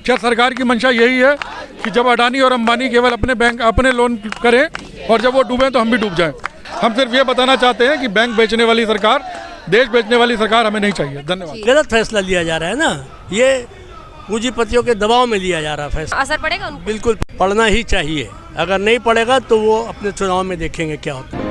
क्या सरकार की मंशा यही है कि जब अडानी और अंबानी केवल अपने बैंक अपने लोन करें और जब वो डूबें तो हम भी डूब जाएं? हम सिर्फ ये बताना चाहते हैं कि बैंक बेचने वाली सरकार, देश बेचने वाली सरकार हमें नहीं चाहिए। धन्यवाद। गलत फैसला लिया जा रहा है ना, ये पूंजीपतियों के दबाव में लिया जा रहा है फैसला। असर पड़ेगा उनको? बिल्कुल पढ़ना ही चाहिए, अगर नहीं पढ़ेगा तो वो अपने चुनाव में देखेंगे क्या होता है।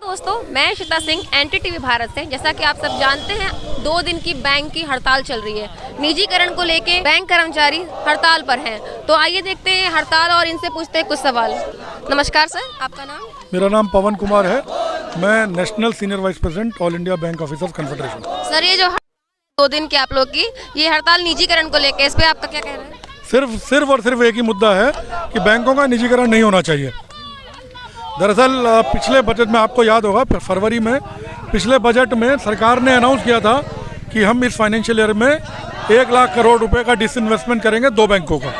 दोस्तों, मैं श्वेता सिंह, एनटीटीवी भारत से। जैसा कि आप सब जानते हैं, 2 दिन की बैंक की हड़ताल चल रही है। निजीकरण को लेके बैंक कर्मचारी हड़ताल पर हैं। तो आइए देखते हैं हड़ताल और इनसे पूछते हैं कुछ सवाल। नमस्कार सर, आपका नाम? मेरा नाम पवन कुमार है, मैं national senior vice president all India bank officers confederation. Sir, ये जो 2 दिन की आप लोग की ये हड़ताल निजीकरण को लेके, इस पे आपका क्या कहना है? सिर्फ और सिर्फ एक ही मुद्दा है कि बैंकों का निजीकरण नहीं होना चाहिए। दरअसल पिछले बजट में आपको याद होगा, फरवरी में पिछले बजट में सरकार ने अनाउंस किया था कि हम इस फाइनेंशियल ईयर में 1 लाख करोड़ रुपए का डिसइन्वेस्टमेंट करेंगे 2 बैंकों का,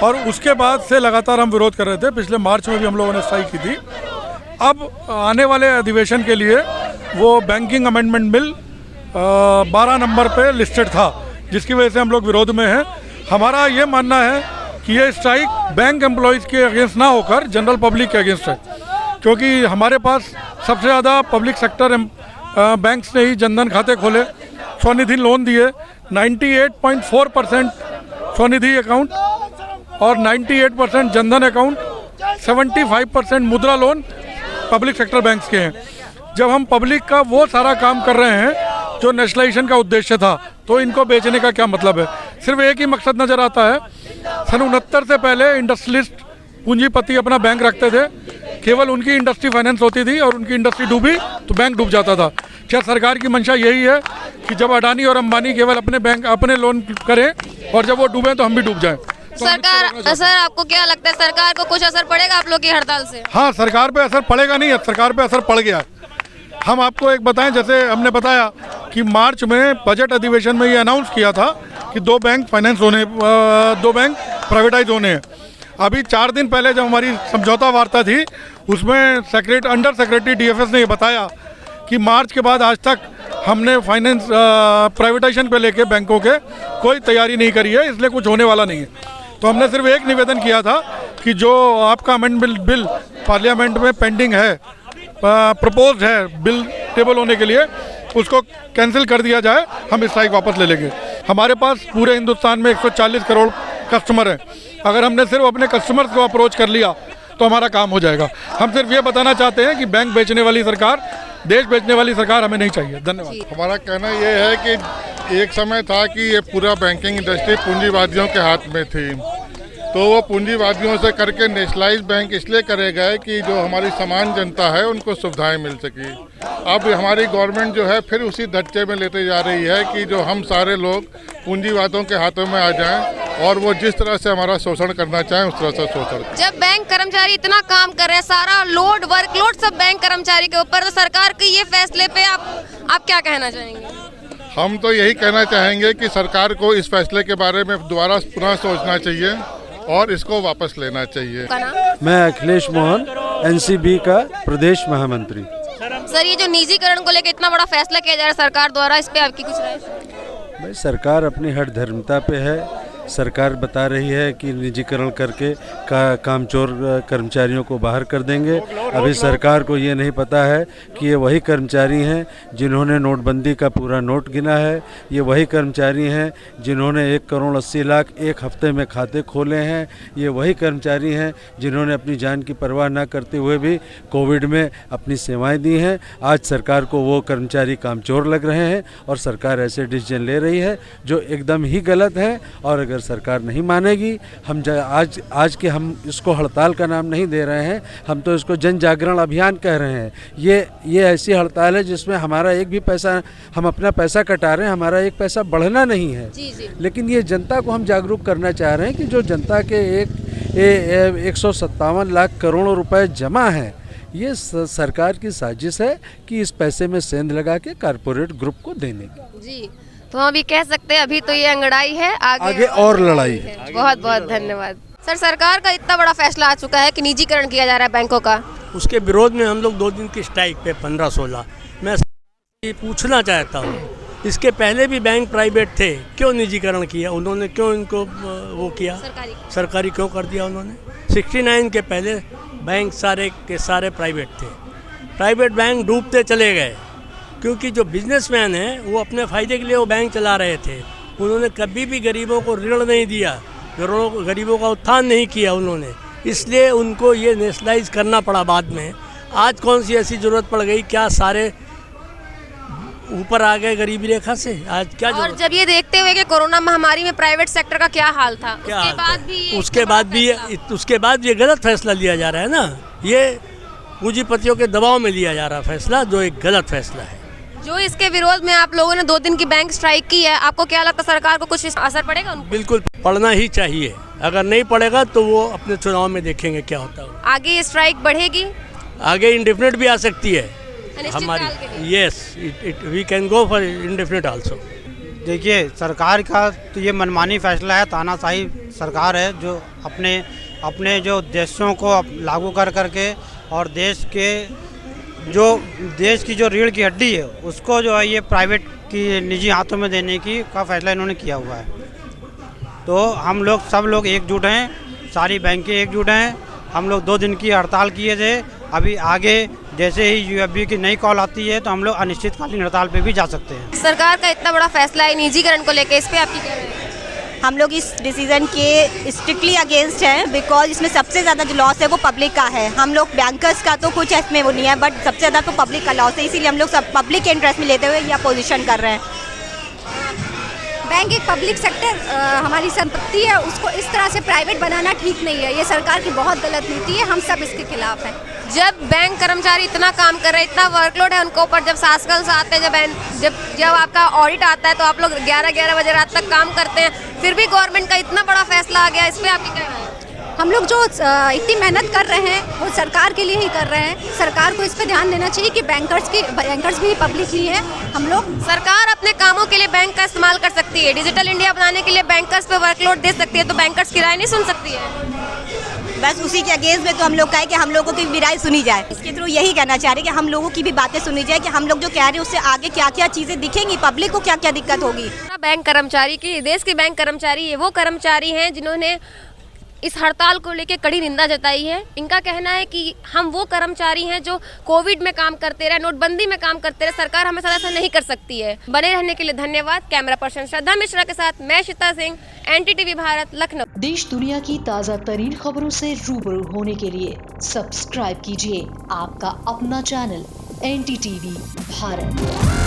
और उसके बाद से लगातार हम विरोध कर रहे थे। पिछले मार्च में भी हम लोगों ने स्ट्राइक की थी। अब आने वाले अधिवेशन के लिए वो बैंकिंग अमेंडमेंट बिल 12 नंबर पे लिस्टेड था, जिसकी वजह से हम लोग विरोध में हैं। हमारा ये मानना है कि ये स्ट्राइक बैंक एम्प्लॉयज़ के अगेंस्ट ना होकर जनरल पब्लिक के अगेंस्ट है, क्योंकि हमारे पास सबसे ज़्यादा पब्लिक सेक्टर बैंक्स ने ही जनधन खाते खोले, स्वनिधि लोन दिए। 98.4% स्वनिधि अकाउंट और 98% जनधन अकाउंट, 75% मुद्रा लोन पब्लिक सेक्टर बैंक्स के हैं। जब हम पब्लिक का वो सारा काम कर रहे हैं जो नेशनलाइजेशन का उद्देश्य था, तो इनको बेचने का क्या मतलब है? सिर्फ एक ही मकसद नज़र आता है। सन 69 से पहले इंडस्ट्रियलिस्ट पूंजीपति अपना बैंक रखते थे, केवल उनकी इंडस्ट्री फाइनेंस होती थी और उनकी इंडस्ट्री डूबी तो बैंक डूब जाता था। क्या सरकार की मंशा यही है कि जब अडानी और अंबानी केवल अपने लोन करें और जब वो डूबें तो हम भी डूब जाएं? सर, आपको क्या लगता है, सरकार को कुछ असर पड़ेगा आप लोग की हड़ताल से? हाँ, सरकार पे असर पड़ेगा नहीं, सरकार पे असर पड़ गया। हम आपको एक बताएं, जैसे हमने बताया कि मार्च में बजट अधिवेशन में ये अनाउंस किया था कि 2 बैंक प्राइवेटाइज होने हैं। अभी 4 दिन पहले जब हमारी समझौता वार्ता थी, उसमें अंडर सेक्रेटरी DFS ने ये बताया कि मार्च के बाद आज तक हमने फाइनेंस प्राइवेटाइजेशन पे लेके बैंकों के कोई तैयारी नहीं करी है, इसलिए कुछ होने वाला नहीं है। तो हमने सिर्फ एक निवेदन किया था कि जो आपका अमेंडमेंट बिल पार्लियामेंट में पेंडिंग है, प्रपोज्ड है बिल टेबल होने के लिए, उसको कैंसिल कर दिया जाए, हम स्ट्राइक वापस ले लेंगे। हमारे पास पूरे हिंदुस्तान में 140 करोड़ कस्टमर हैं। अगर हमने सिर्फ अपने कस्टमर्स को अप्रोच कर लिया तो हमारा काम हो जाएगा। हम सिर्फ ये बताना चाहते हैं कि बैंक बेचने वाली सरकार, देश बेचने वाली सरकार हमें नहीं चाहिए। धन्यवाद। हमारा कहना ये है कि एक समय था कि ये पूरा बैंकिंग इंडस्ट्री पूंजीवादियों के हाथ में थी, तो वो पूंजीवादियों से करके नेशनलाइज बैंक इसलिए करे गए कि जो हमारी सामान्य जनता है उनको सुविधाएं मिल सकी। अब हमारी गवर्नमेंट जो है फिर उसी ढच्चे में लेते जा रही है कि जो हम सारे लोग पूंजीवादियों के हाथों में आ जाएं और वो जिस तरह से हमारा शोषण करना चाहें उस तरह से शोषण। जब बैंक कर्मचारी इतना काम कर रहे हैं, सारा वर्कलोड सब बैंक कर्मचारी के ऊपर, तो सरकार के ये फैसले पे आप क्या कहना चाहेंगे? हम तो यही कहना चाहेंगे कि सरकार को इस फैसले के बारे में दोबारा पुनः सोचना चाहिए और इसको वापस लेना चाहिए। मैं अखिलेश मोहन, NCB का प्रदेश महामंत्री। सर, ये जो निजीकरण को लेकर इतना बड़ा फैसला किया जा रहा है सरकार द्वारा, इस पे आपकी कुछ राय? भाई, सरकार अपनी हठधर्मिता पे है। सरकार बता रही है कि निजीकरण करके कामचोर कर्मचारियों को बाहर कर देंगे। अभी सरकार को ये नहीं पता है कि ये वही कर्मचारी हैं जिन्होंने नोटबंदी का पूरा नोट गिना है। ये वही कर्मचारी हैं जिन्होंने 1 करोड़ 80 लाख एक हफ्ते में खाते खोले हैं। ये वही कर्मचारी हैं जिन्होंने अपनी जान की परवाह न करते हुए भी कोविड में अपनी सेवाएं दी हैं। आज सरकार को वो कर्मचारी कामचोर लग रहे हैं और सरकार ऐसे डिसीजन ले रही है जो एकदम ही गलत है। और अगर सरकार नहीं मानेगी, आज के हम इसको हड़ताल का नाम नहीं दे रहे हैं, हम तो इसको जन जागरण अभियान कह रहे हैं। ये ऐसी हड़ताल है जिसमें हमारा एक भी पैसा, हम अपना पैसा कटा रहे हैं, हमारा एक पैसा बढ़ना नहीं है। लेकिन ये जनता को हम जागरूक करना चाह रहे हैं कि जो जनता के 157 लाख करोड़ रुपए जमा हैं, ये सरकार की साजिश है कि इस पैसे में सेंध लगा के कारपोरेट ग्रुप को देने की। जी, तो हम अभी कह सकते हैं अभी तो ये अंगड़ाई है, आगे और लड़ाई है। बहुत बहुत धन्यवाद। सर, सरकार का इतना बड़ा फैसला आ चुका है कि निजीकरण किया जा रहा है बैंकों का, उसके विरोध में हम लोग 2 दिन की स्ट्राइक पे 15-16। मैं ये पूछना चाहता हूँ, इसके पहले भी बैंक प्राइवेट थे, क्यों निजीकरण किया उन्होंने? क्यों इनको वो किया, सरकारी क्यों कर दिया उन्होंने? 69 के पहले बैंक सारे के सारे प्राइवेट थे। प्राइवेट बैंक डूबते चले गए क्योंकि जो बिजनेसमैन हैं वो अपने फ़ायदे के लिए वो बैंक चला रहे थे। उन्होंने कभी भी गरीबों को ऋण नहीं दिया, गरीबों का उत्थान नहीं किया उन्होंने, इसलिए उनको ये नेशनलाइज करना पड़ा बाद में। आज कौन सी ऐसी ज़रूरत पड़ गई? क्या सारे ऊपर आ गए गरीबी रेखा से? आज क्या और जब ये देखते हुए कि कोरोना महामारी में प्राइवेट सेक्टर का क्या हाल था, उसके बाद भी ये गलत फैसला लिया जा रहा है ना। ये पूंजीपतियों के दबाव में लिया जा रहा फैसला, जो एक गलत फैसला है। जो इसके विरोध में आप लोगों ने 2 दिन की बैंक स्ट्राइक की है, आपको क्या लगता है सरकार को कुछ असर पड़ेगा उनको? बिल्कुल पढ़ना ही चाहिए, अगर नहीं पढ़ेगा तो वो अपने चुनाव में देखेंगे क्या होता है। आगे ये स्ट्राइक बढ़ेगी, आगे इंडेफिनिट भी आ सकती है हमारी। Yes, we can go for indefinite also. देखिए, सरकार का तो ये मनमानी फैसला है, तानाशाही सरकार है जो अपने जो उद्देश्यों को लागू कर करके और देश की जो रीढ़ की हड्डी है उसको जो है ये प्राइवेट की निजी हाथों में देने का फैसला इन्होंने किया हुआ है। तो हम लोग सब लोग एकजुट हैं, सारी बैंकें एकजुट हैं। हम लोग 2 दिन की हड़ताल किए थे, अभी आगे जैसे ही यूएफबी की नई कॉल आती है तो हम लोग अनिश्चितकालीन हड़ताल पे भी जा सकते हैं। सरकार का इतना बड़ा फैसला है निजीकरण को लेकर, इस पे आपकी क्या राय है? हम लोग इस डिसीजन के स्ट्रिक्टली अगेंस्ट हैं, बिकॉज इसमें सबसे ज़्यादा जो लॉस है वो पब्लिक का है। हम लोग बैंकर्स का तो कुछ इसमें वो नहीं है, बट सबसे ज़्यादा तो पब्लिक का लॉस है, इसीलिए हम लोग सब पब्लिक के इंटरेस्ट में लेते हुए यह पोजीशन कर रहे हैं। बैंक एक पब्लिक सेक्टर हमारी संपत्ति है, उसको इस तरह से प्राइवेट बनाना ठीक नहीं है। ये सरकार की बहुत गलत नीति है, हम सब इसके खिलाफ हैं। जब बैंक कर्मचारी इतना काम कर रहे हैं, इतना वर्कलोड है उनको ऊपर, जब सास्कल्स आते हैं, जब आपका ऑडिट आता है तो आप लोग 11-11 बजे रात तक काम करते हैं, फिर भी गवर्नमेंट का इतना बड़ा फैसला आ गया, इस पर आपकी क्या राय है? हम लोग जो इतनी मेहनत कर रहे हैं वो सरकार के लिए ही कर रहे हैं। सरकार को इस पर ध्यान देना चाहिए कि बैंकर्स भी पब्लिक ही है। हम लोग सरकार अपने कामों के लिए बैंक का इस्तेमाल कर सकती है, डिजिटल इंडिया बनाने के लिए बैंकर्स पे वर्कलोड दे सकती है, तो बैंकर्स की राय नहीं सुन सकती है? बस उसी के अगेंस्ट में तो हम लोग कहें कि हम लोगों की भी राय सुनी जाए। इसके थ्रू यही कहना चाह रहे हैं कि हम लोगों की भी बातें सुनी जाए कि हम लोग जो कह रहे हैं उससे आगे क्या क्या चीज़ें दिखेंगी, पब्लिक को क्या क्या दिक्कत होगी। बैंक कर्मचारी की, देश के बैंक कर्मचारी ये वो कर्मचारी हैं जिन्होंने इस हड़ताल को लेकर कड़ी निंदा जताई है। इनका कहना है कि हम वो कर्मचारी हैं जो कोविड में काम करते रहे, नोटबंदी में काम करते रहे, सरकार हमेशा ऐसा नहीं कर सकती है। बने रहने के लिए धन्यवाद। कैमरा पर्सन श्रद्धा मिश्रा के साथ मैं श्वेता सिंह, NTTV भारत, लखनऊ। देश दुनिया की ताज़ा तरीन खबरों से रूबरू होने के लिए सब्सक्राइब कीजिए आपका अपना चैनल NTTV भारत।